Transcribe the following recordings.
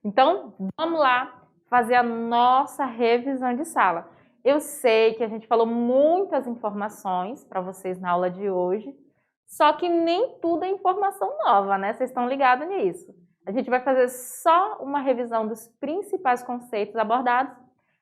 Então, vamos lá fazer a nossa revisão de sala. Eu sei que a gente falou muitas informações para vocês na aula de hoje, só que nem tudo é informação nova, né? Vocês estão ligados nisso. A gente vai fazer só uma revisão dos principais conceitos abordados,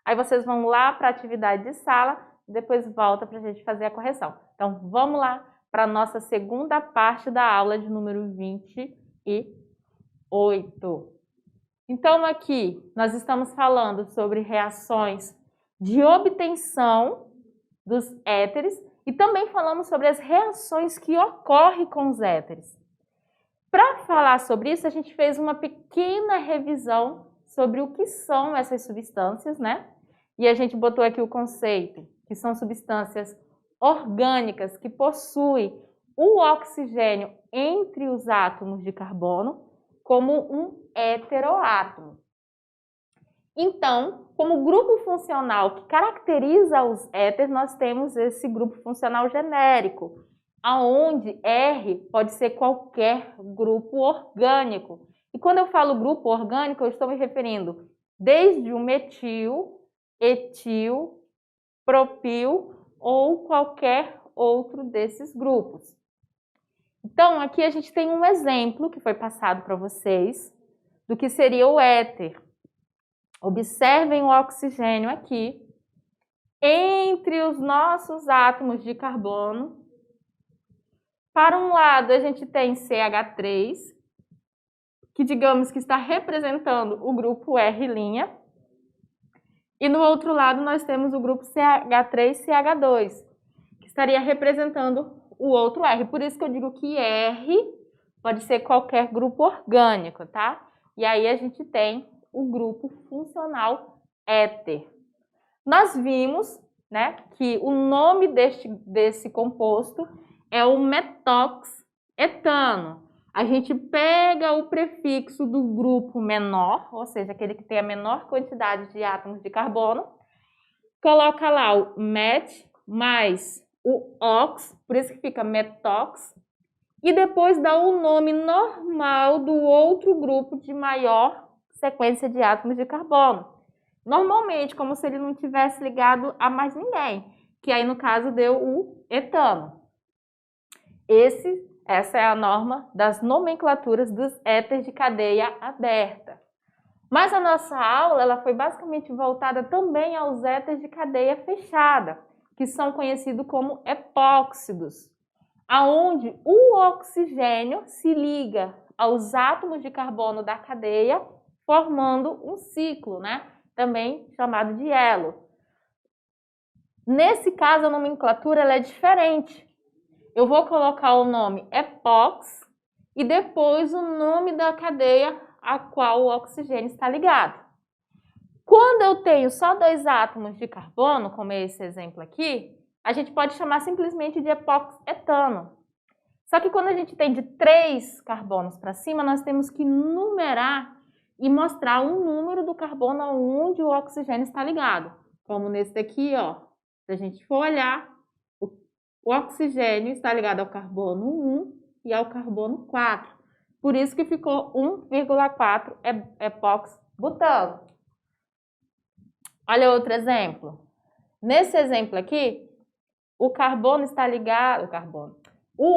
aí vocês vão lá para a atividade de sala e depois volta para a gente fazer a correção. Então, vamos lá para a nossa segunda parte da aula de número 28. Então, aqui nós estamos falando sobre reações de obtenção dos éteres e também falamos sobre as reações que ocorrem com os éteres. Para falar sobre isso, a gente fez uma pequena revisão sobre o que são essas substâncias, né? E a gente botou aqui o conceito, que são substâncias orgânicas que possuem o oxigênio entre os átomos de carbono como um heteroátomo. Então, como grupo funcional que caracteriza os éteres, nós temos esse grupo funcional genérico, aonde R pode ser qualquer grupo orgânico. E quando eu falo grupo orgânico, eu estou me referindo desde o metil, etil, propil ou qualquer outro desses grupos. Então, aqui a gente tem um exemplo que foi passado para vocês do que seria o éter. Observem o oxigênio aqui. Entre os nossos átomos de carbono, para um lado a gente tem CH3, que digamos que está representando o grupo R', e no outro lado nós temos o grupo CH3CH2, que estaria representando o outro R. Por isso que eu digo que R pode ser qualquer grupo orgânico, tá? E aí a gente tem o grupo funcional éter. Nós vimos, né, que o nome desse composto é o metoxetano. A gente pega o prefixo do grupo menor, ou seja, aquele que tem a menor quantidade de átomos de carbono, coloca lá o met mais o ox, por isso que fica metox, e depois dá o nome normal do outro grupo de maior sequência de átomos de carbono. Normalmente, como se ele não tivesse ligado a mais ninguém, que aí no caso deu o etano. Essa é a norma das nomenclaturas dos éteres de cadeia aberta. Mas a nossa aula ela foi basicamente voltada também aos éteres de cadeia fechada, que são conhecidos como epóxidos, aonde o oxigênio se liga aos átomos de carbono da cadeia, formando um ciclo, né? Também chamado de elo. Nesse caso, a nomenclatura ela é diferente. Eu vou colocar o nome epóx e depois o nome da cadeia a qual o oxigênio está ligado. Quando eu tenho só 2 átomos de carbono, como é esse exemplo aqui, a gente pode chamar simplesmente de epóxetano. Só que quando a gente tem de 3 carbonos para cima, nós temos que numerar e mostrar o número do carbono onde o oxigênio está ligado. Como nesse daqui, ó. Se a gente for olhar, o oxigênio está ligado ao carbono 1 e ao carbono 4. Por isso que ficou 1,4 epóxibutano. Olha outro exemplo. Nesse exemplo aqui, o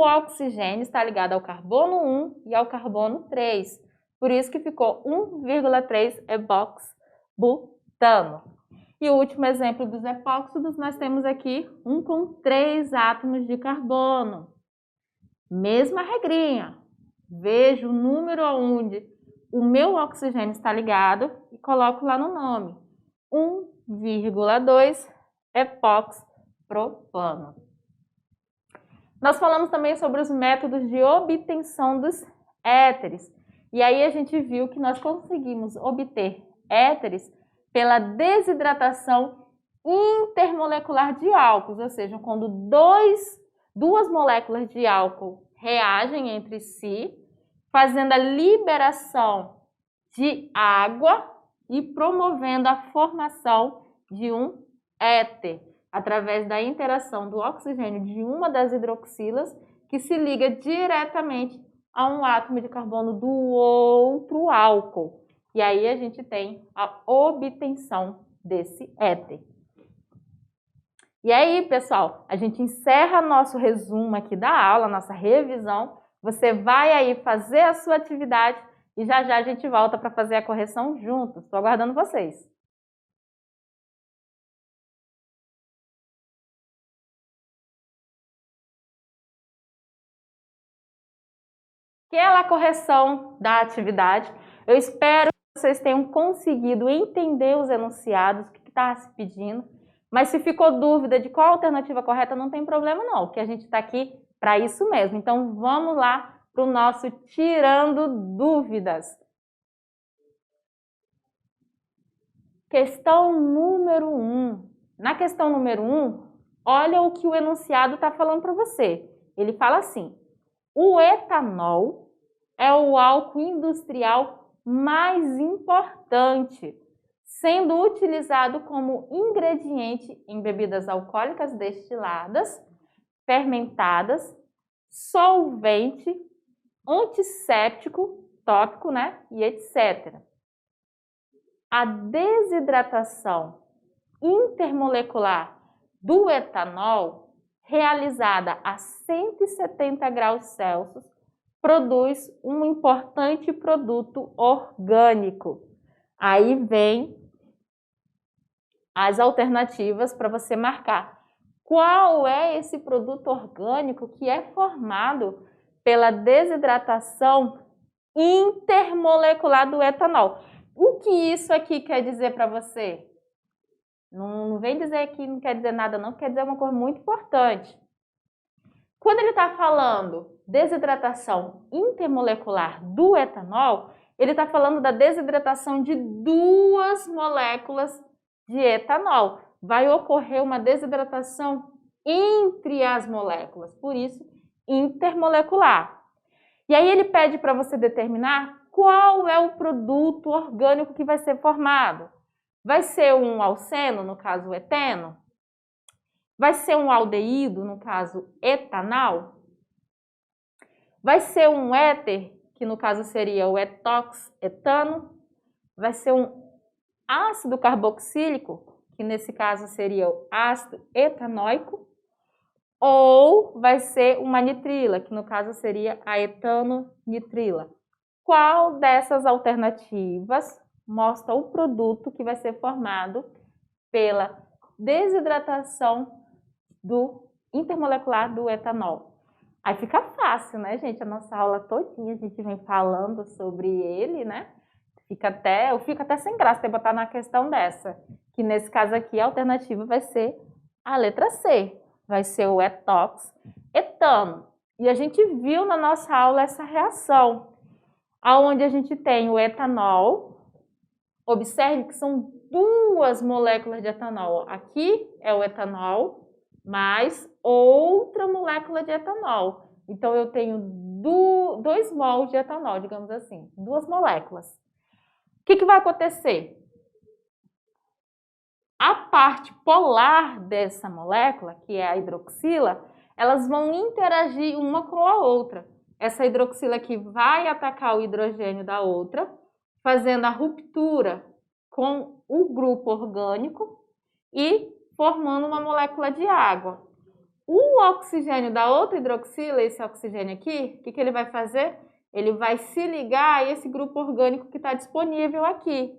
oxigênio está ligado ao carbono 1 e ao carbono 3. Por isso que ficou 1,3 eboxibutano. E o último exemplo dos epóxidos, nós temos aqui um com 3 átomos de carbono. Mesma regrinha. Vejo o número onde o meu oxigênio está ligado e coloco lá no nome. 1,2 epóxipropano. Nós falamos também sobre os métodos de obtenção dos éteres. E aí a gente viu que nós conseguimos obter éteres pela desidratação intermolecular de álcools, ou seja, quando duas moléculas de álcool reagem entre si, fazendo a liberação de água e promovendo a formação de um éter, através da interação do oxigênio de uma das hidroxilas, que se liga diretamente a um átomo de carbono do outro álcool. e aí a gente tem a obtenção desse éter. E aí, pessoal, a gente encerra nosso resumo aqui da aula, nossa revisão. Você vai aí fazer a sua atividade e já já a gente volta para fazer a correção juntos. Estou aguardando vocês. Aquela correção da atividade. Eu espero que vocês tenham conseguido entender os enunciados, o que está se pedindo. Mas se ficou dúvida de qual a alternativa correta, não tem problema não, que a gente está aqui para isso mesmo. Então vamos lá para o nosso Tirando Dúvidas. Questão número 1. Na questão número 1, olha o que o enunciado está falando para você. Ele fala assim: o etanol é o álcool industrial mais importante, sendo utilizado como ingrediente em bebidas alcoólicas destiladas, fermentadas, solvente, antisséptico, tópico, né? E etc. A desidratação intermolecular do etanol, realizada a 170 graus Celsius, produz um importante produto orgânico. Aí vem as alternativas para você marcar. Qual é esse produto orgânico que é formado pela desidratação intermolecular do etanol? O que isso aqui quer dizer para você? Não vem dizer que não quer dizer nada não, quer dizer uma coisa muito importante. Quando ele está falando desidratação intermolecular do etanol, ele está falando da desidratação de duas moléculas de etanol. Vai ocorrer uma desidratação entre as moléculas, por isso intermolecular. E aí ele pede para você determinar qual é o produto orgânico que vai ser formado. Vai ser um alceno, no caso o eteno? Vai ser um aldeído, no caso etanal? Vai ser um éter, que no caso seria o etox, etano? Vai ser um ácido carboxílico, que nesse caso seria o ácido etanóico? Ou vai ser uma nitrila, que no caso seria a etanonitrila? Qual dessas alternativas mostra o produto que vai ser formado pela desidratação do intermolecular do etanol? Aí fica fácil, né, gente? A nossa aula todinha a gente vem falando sobre ele, né? Eu fico até sem graça de botar na questão dessa, que nesse caso aqui a alternativa vai ser a letra C, vai ser o etox etano. E a gente viu na nossa aula essa reação, aonde a gente tem o etanol. Observe que são duas moléculas de etanol. Aqui é o etanol mais outra molécula de etanol. Então eu tenho 2 mols de etanol, digamos assim, 2 moléculas. O que vai acontecer? A parte polar dessa molécula, que é a hidroxila, elas vão interagir uma com a outra. Essa hidroxila aqui vai atacar o hidrogênio da outra, fazendo a ruptura com o grupo orgânico e formando uma molécula de água. O oxigênio da outra hidroxila, esse oxigênio aqui, o que ele vai fazer? Ele vai se ligar a esse grupo orgânico que está disponível aqui.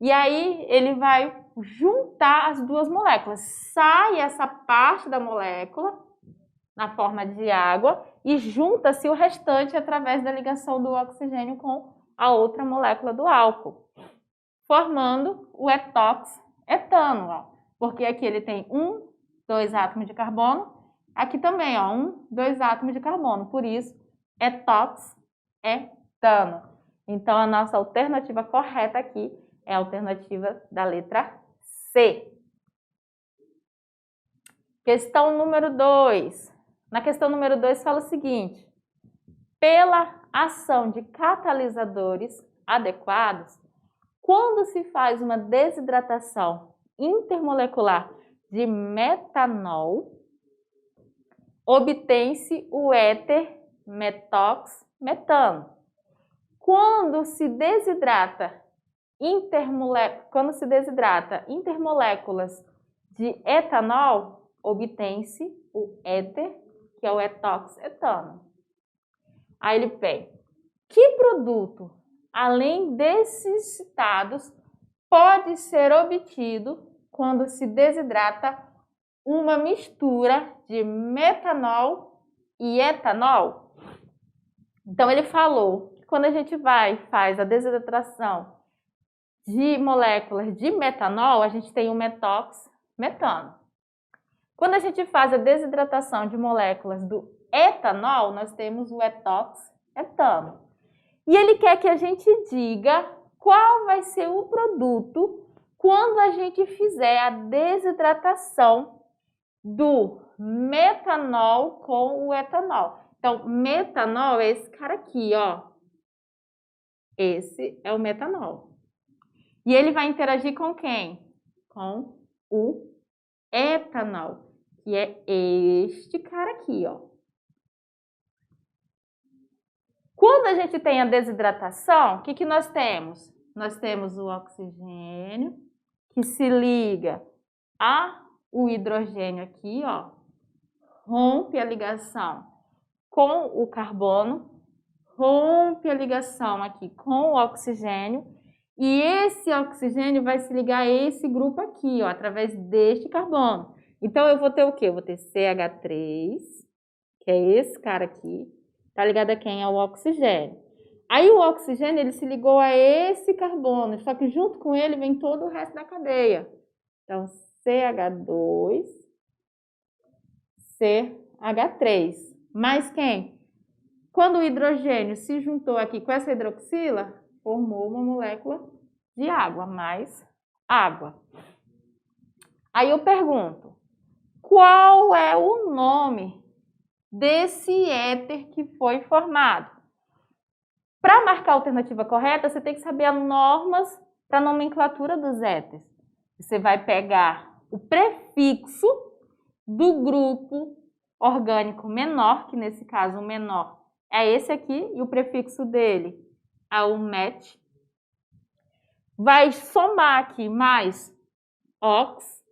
E aí ele vai juntar as duas moléculas. Sai essa parte da molécula na forma de água e junta-se o restante através da ligação do oxigênio com a outra molécula do álcool, formando o etox etano, ó. Porque aqui ele tem 2 átomos de carbono, aqui também, ó, 2 átomos de carbono, por isso etox etano. Então a nossa alternativa correta aqui é a alternativa da letra C. Questão número 2. Na questão número 2 fala o seguinte: pela ação de catalisadores adequados, quando se faz uma desidratação intermolecular de metanol, obtém-se o éter metox metano. Quando se desidrata quando se desidrata intermoléculas de etanol, obtém-se o éter, que é o etoxetano. Aí ele pega, que produto, além desses citados, pode ser obtido quando se desidrata uma mistura de metanol e etanol? Então ele falou que quando a gente faz a desidratação de moléculas de metanol, a gente tem o metano. Quando a gente faz a desidratação de moléculas do etanol, nós temos o etoxetano. E ele quer que a gente diga qual vai ser o produto quando a gente fizer a desidratação do metanol com o etanol. Então, metanol é esse cara aqui, ó. Esse é o metanol. E ele vai interagir com quem? Com o etanol, que é este cara aqui, ó. Quando a gente tem a desidratação, o que nós temos? Nós temos o oxigênio, que se liga ao hidrogênio aqui, ó. Rompe a ligação com o carbono, rompe a ligação aqui com o oxigênio, e esse oxigênio vai se ligar a esse grupo aqui, ó, através deste carbono. Então, eu vou ter o quê? Eu vou ter CH3, que é esse cara aqui, tá ligado a quem? Ao oxigênio. Aí, o oxigênio, ele se ligou a esse carbono, só que junto com ele vem todo o resto da cadeia. Então, CH2, CH3. Mais quem? Quando o hidrogênio se juntou aqui com essa hidroxila, formou uma molécula de água, mais água. Aí eu pergunto, qual é o nome desse éter que foi formado? Para marcar a alternativa correta, você tem que saber as normas para a nomenclatura dos éteres. Você vai pegar o prefixo do grupo orgânico menor, que nesse caso o menor é esse aqui, e o prefixo dele é o met. Vai somar aqui mais ox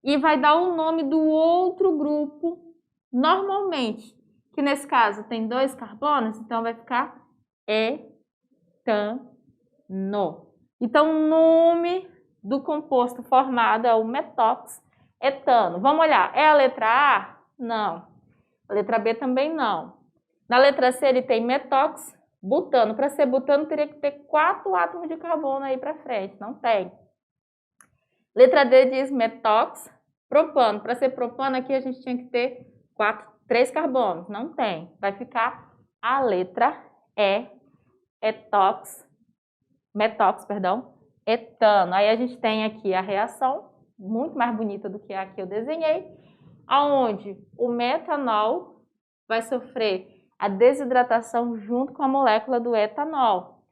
e vai dar o nome do outro grupo normalmente, que nesse caso tem 2 carbonos, então vai ficar etano. Então o nome do composto formado é o metoxetano. Vamos olhar, é a letra A? Não. A letra B também não. Na letra C ele tem metoxbutano. Para ser butano teria que ter 4 átomos de carbono aí para frente, não tem. Letra D diz metoxpropano. Para ser propano aqui a gente tinha que ter 3 carbonos, não tem. Vai ficar a letra E, etano. Aí a gente tem aqui a reação, muito mais bonita do que a que eu desenhei, aonde o metanol vai sofrer a desidratação junto com a molécula do etanol.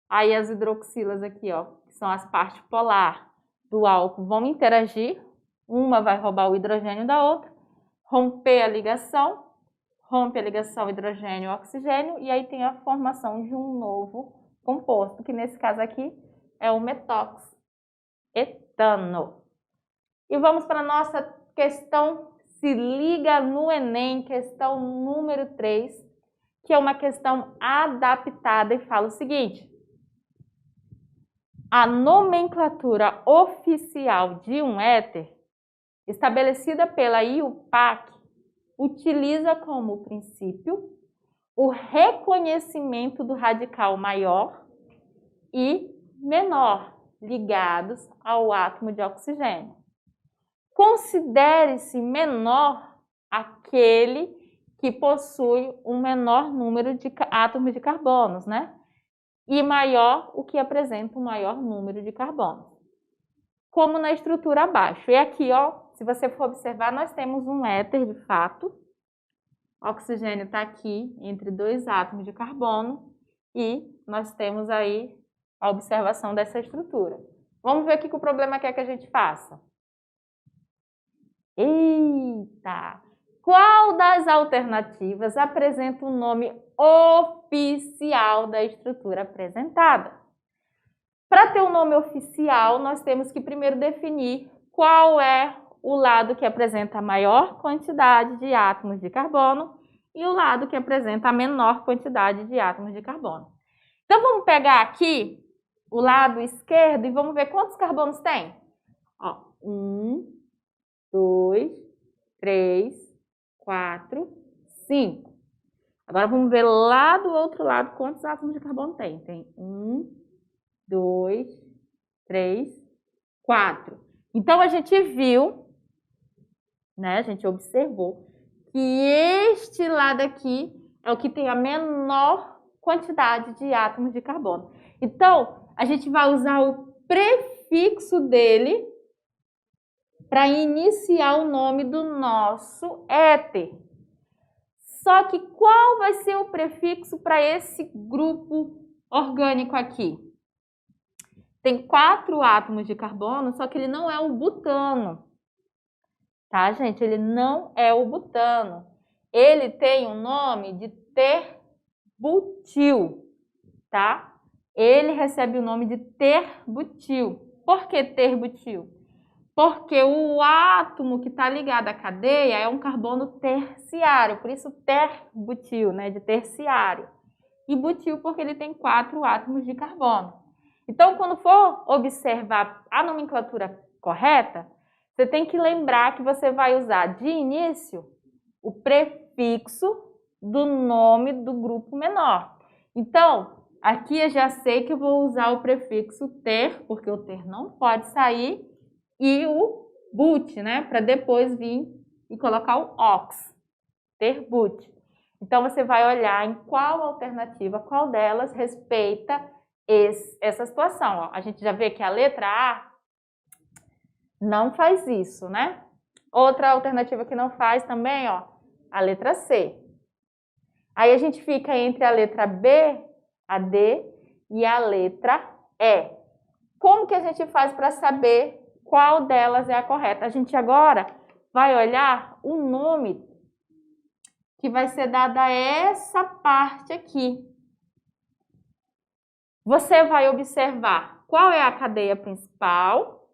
Aí as hidroxilas aqui, ó, que são as partes polar do álcool, vão interagir. Uma vai roubar o hidrogênio da outra, romper a ligação, rompe a ligação hidrogênio-oxigênio, e aí tem a formação de um novo composto, que nesse caso aqui é o metoxetano. E vamos para a nossa questão Se Liga no Enem, questão número 3, que é uma questão adaptada e fala o seguinte: a nomenclatura oficial de um éter, estabelecida pela IUPAC, utiliza como princípio o reconhecimento do radical maior e menor ligados ao átomo de oxigênio. Considere-se menor aquele que possui um menor número de átomos de carbonos, né? E maior o que apresenta um maior número de carbonos. Como na estrutura abaixo. E aqui, ó, se você for observar, nós temos um éter de fato. O oxigênio está aqui entre 2 átomos de carbono e nós temos aí a observação dessa estrutura. Vamos ver o que o problema quer que a gente faça. Eita! Qual das alternativas apresenta o nome oficial da estrutura apresentada? Para ter o nome oficial, nós temos que primeiro definir qual é o lado que apresenta a maior quantidade de átomos de carbono e o lado que apresenta a menor quantidade de átomos de carbono. Então, vamos pegar aqui o lado esquerdo e vamos ver quantos carbonos tem. Ó, 1, 2, 3, 4, 5. Agora, vamos ver lá do outro lado quantos átomos de carbono tem. Tem 1, 2, 3, 4. Então, a gente viu, né? A gente observou que este lado aqui é o que tem a menor quantidade de átomos de carbono. Então, a gente vai usar o prefixo dele para iniciar o nome do nosso éter. Só que qual vai ser o prefixo para esse grupo orgânico aqui? Tem 4 átomos de carbono, só que ele não é o butano. Tá, gente? Ele não é o butano. Ele tem o nome de terbutil, tá? Ele recebe o nome de terbutil. Por que terbutil? Porque o átomo que está ligado à cadeia é um carbono terciário, por isso terbutil, né, de terciário. E butil porque ele tem 4 átomos de carbono. Então, quando for observar a nomenclatura correta, você tem que lembrar que você vai usar de início o prefixo do nome do grupo menor. Então, aqui eu já sei que eu vou usar o prefixo ter, porque o ter não pode sair, e o but, né, para depois vir e colocar o ox, terbut. Então, você vai olhar em qual alternativa, qual delas respeita essa situação. Ó, a gente já vê que a letra A não faz isso, né? Outra alternativa que não faz também, ó, a letra C. Aí a gente fica entre a letra B, a D, e a letra E. Como que a gente faz para saber qual delas é a correta? A gente agora vai olhar o nome que vai ser dado a essa parte aqui. Você vai observar qual é a cadeia principal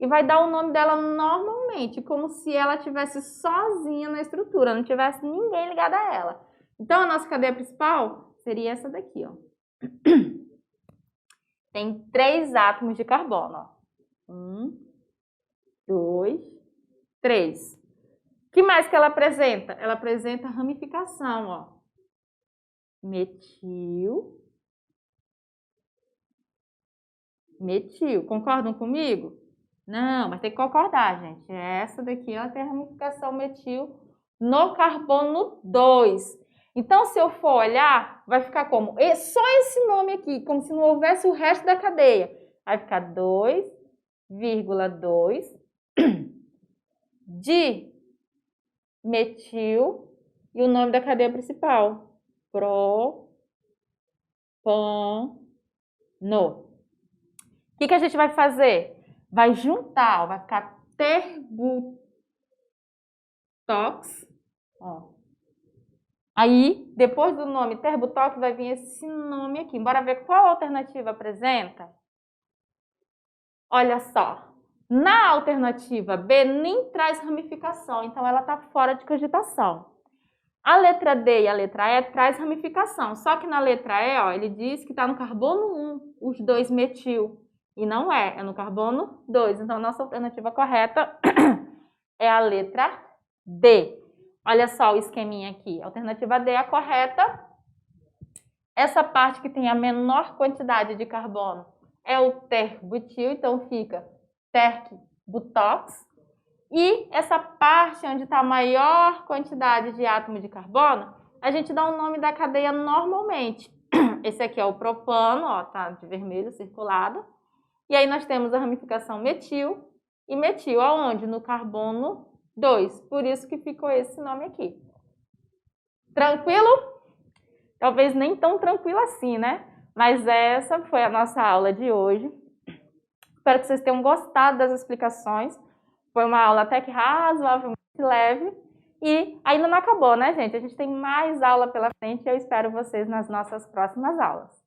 e vai dar o nome dela normalmente, como se ela estivesse sozinha na estrutura, não tivesse ninguém ligado a ela. Então, a nossa cadeia principal seria essa daqui, ó. Tem 3 átomos de carbono, ó. 1, 2, 3. O que mais que ela apresenta? Ela apresenta ramificação, ó. Metil. Metil. Concordam comigo? Não, mas tem que concordar, gente. Essa daqui ela tem ramificação metil no carbono 2. Então, se eu for olhar, vai ficar como? Só esse nome aqui, como se não houvesse o resto da cadeia. Vai ficar 2,2 de metil e o nome da cadeia principal. Propano. O que a gente vai fazer? Vai juntar, ó, vai ficar terbutox, ó. Aí, depois do nome terbutox, vai vir esse nome aqui. Bora ver qual alternativa apresenta? Olha só, na alternativa B nem traz ramificação, então ela está fora de cogitação. A letra D e a letra E traz ramificação, só que na letra E, ó, ele diz que está no carbono 1, os 2 metil. E não é no carbono 2. Então, a nossa alternativa correta é a letra D. Olha só o esqueminha aqui. A alternativa D é a correta. Essa parte que tem a menor quantidade de carbono é o terbutil, então fica terbutox. E essa parte onde está a maior quantidade de átomos de carbono, a gente dá o nome da cadeia normalmente. Esse aqui é o propano, ó, tá de vermelho circulado. E aí nós temos a ramificação metil e metil, aonde? No carbono 2. Por isso que ficou esse nome aqui. Tranquilo? Talvez nem tão tranquilo assim, né? Mas essa foi a nossa aula de hoje. Espero que vocês tenham gostado das explicações. Foi uma aula até que razoavelmente leve. E ainda não acabou, né, gente? A gente tem mais aula pela frente e eu espero vocês nas nossas próximas aulas.